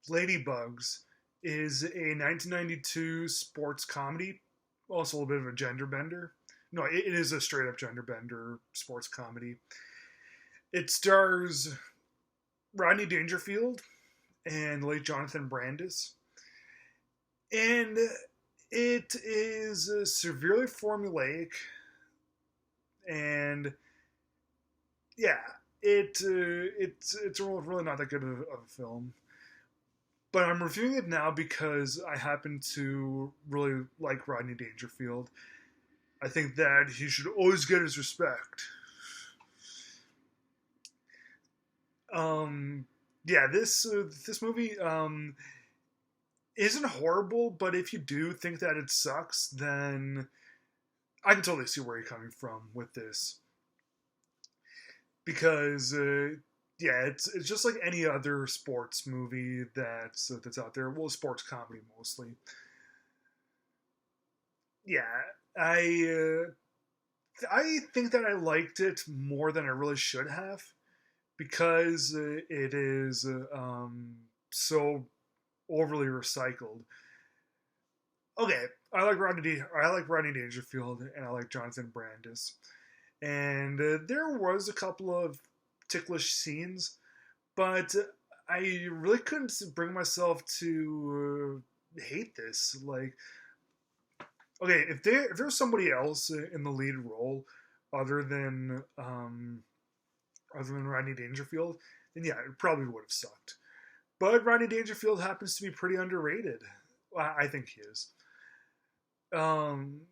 Ladybugs is a 1992 sports comedy, also a little bit of a gender bender. No, it is a straight up gender bender sports comedy. It stars Rodney Dangerfield and late Jonathan Brandis. And it is severely formulaic, and yeah, it's really not that good of a film. But I'm reviewing it now because I happen to really like Rodney Dangerfield. I think that he should always get his respect. Um, yeah, this movie isn't horrible, but if you do think that it sucks, then I can totally see where you're coming from with this because yeah, it's just like any other sports movie that's out there. Well, sports comedy mostly. Yeah, I I think that I liked it more than I really should have because it is so overly recycled. Okay, I like Rodney Dangerfield and I like Jonathan Brandis, and there was a couple of ticklish scenes, but I really couldn't bring myself to hate this. Like, okay, if there was somebody else in the lead role other than Rodney Dangerfield, then yeah, it probably would have sucked. But Rodney Dangerfield happens to be pretty underrated. I think he is. Um,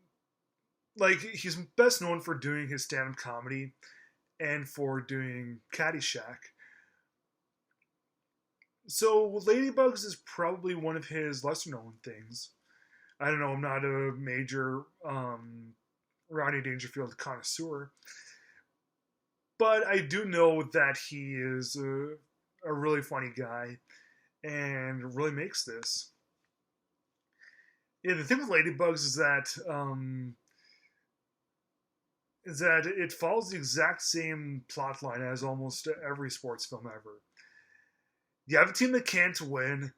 like he's best known for doing his stand-up comedy and for doing Caddyshack. So Ladybugs is probably one of his lesser-known things. I don't know. I'm not a major Rodney Dangerfield connoisseur, but I do know that he is a really funny guy and really makes this. Yeah, the thing with Ladybugs is that it follows the exact same plot line as almost every sports film ever. You have a team that can't win.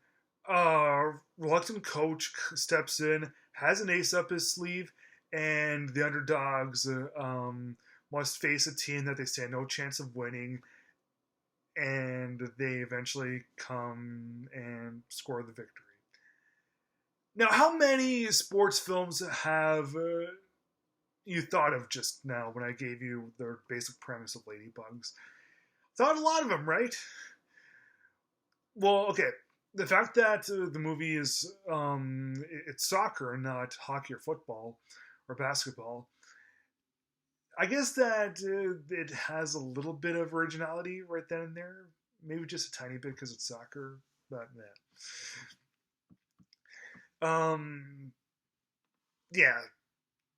Reluctant coach steps in, has an ace up his sleeve, and the underdogs must face a team that they stand no chance of winning, and they eventually come and score the victory. Now, how many sports films have you thought of just now when I gave you the basic premise of Ladybugs? Thought a lot of them, right? Well, okay. The fact that the movie is it's soccer and not hockey or football or basketball, I guess that it has a little bit of originality right then and there. Maybe just a tiny bit because it's soccer, but um, yeah.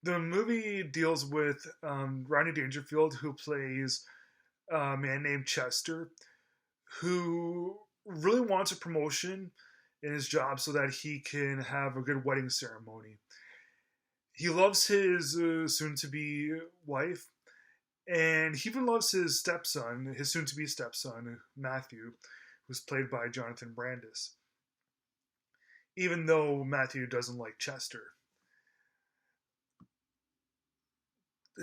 The movie deals with Rodney Dangerfield, who plays a man named Chester, who really wants a promotion in his job so that he can have a good wedding ceremony. He loves his soon to be wife, and he even loves his stepson, his soon to be stepson, Matthew, who's played by Jonathan Brandis, even though Matthew doesn't like Chester.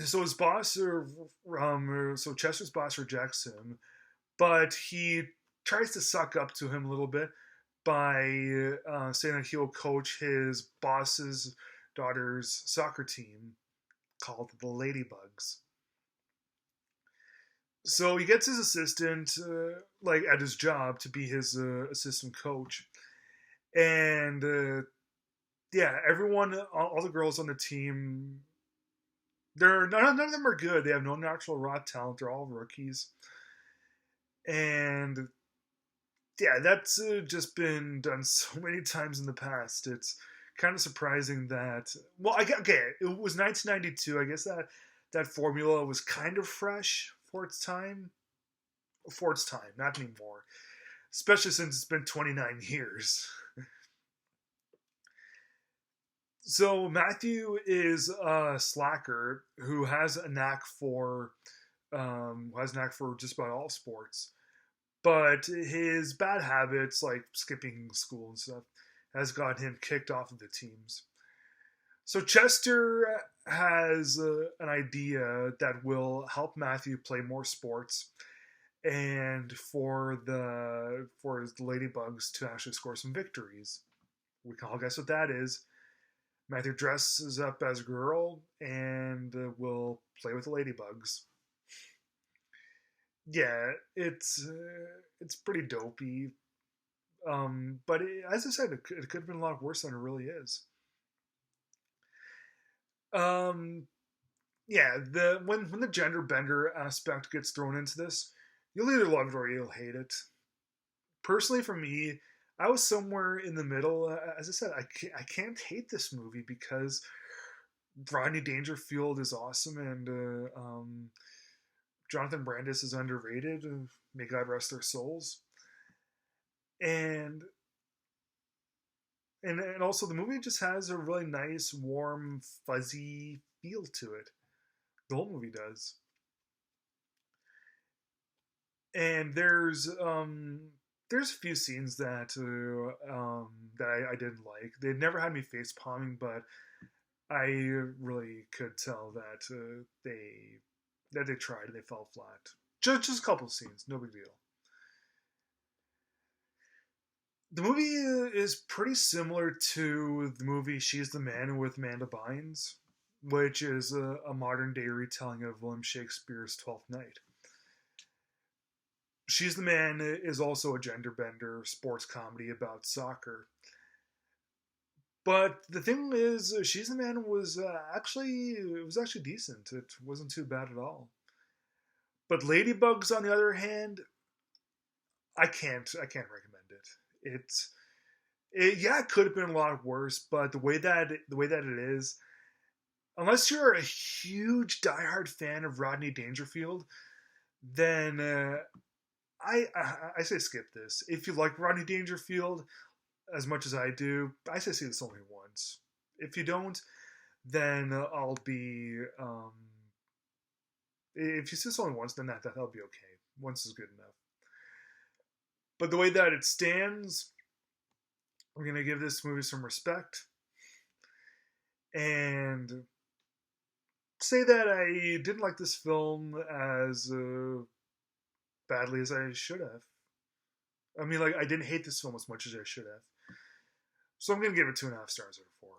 So his boss, so Chester's boss rejects him, but he tries to suck up to him a little bit by saying that he will coach his boss's daughter's soccer team called the Ladybugs. So he gets his assistant, like at his job, to be his assistant coach, and yeah, everyone, all the girls on the team, they're none of them are good. They have no natural raw talent. They're all rookies, and yeah, that's just been done so many times in the past. It's kind of surprising that. Well, okay, it was 1992. I guess that formula was kind of fresh for its time. For its time, not anymore. Especially since it's been 29 years. So Matthew is a slacker who has a knack for just about all sports. but his bad habits, like skipping school and stuff, has gotten him kicked off of the teams. So Chester has an idea that will help Matthew play more sports, and for his Ladybugs to actually score some victories. We can all guess what that is. Matthew dresses up as a girl and will play with the Ladybugs. Yeah, it's pretty dopey. But as I said, it could have been a lot worse than it really is. Um, yeah, the when the gender bender aspect gets thrown into this, you'll either love it or you'll hate it. Personally, for me, I was somewhere in the middle. As I said, I can't hate this movie because Rodney Dangerfield is awesome and Jonathan Brandis is underrated. May God rest their souls. And and also the movie just has a really nice, warm, fuzzy feel to it. The whole movie does. And there's a few scenes that I didn't like. They never had me face palming, but I really could tell that they tried and they fell flat. Just a couple of scenes, no big deal. The movie is pretty similar to the movie She's the Man with Amanda Bynes, which is a modern day retelling of William Shakespeare's Twelfth Night. She's the Man is also a gender bender sports comedy about soccer. But the thing is, She's the Man was actually decent. It wasn't too bad at all. But Ladybugs, on the other hand, I can't recommend it. Yeah, it could have been a lot worse, but the way that it is, unless you're a huge diehard fan of Rodney Dangerfield, then I say skip this. If you like Rodney Dangerfield as much as I do, I say see this only once. If you don't, then I'll be. If you see this only once, then that'll be okay. Once is good enough. But the way that it stands, we're gonna give this movie some respect and say that I didn't like this film as badly as I should have. I mean, like I didn't hate this film as much as I should have. So I'm gonna give it 2.5 stars out of 4.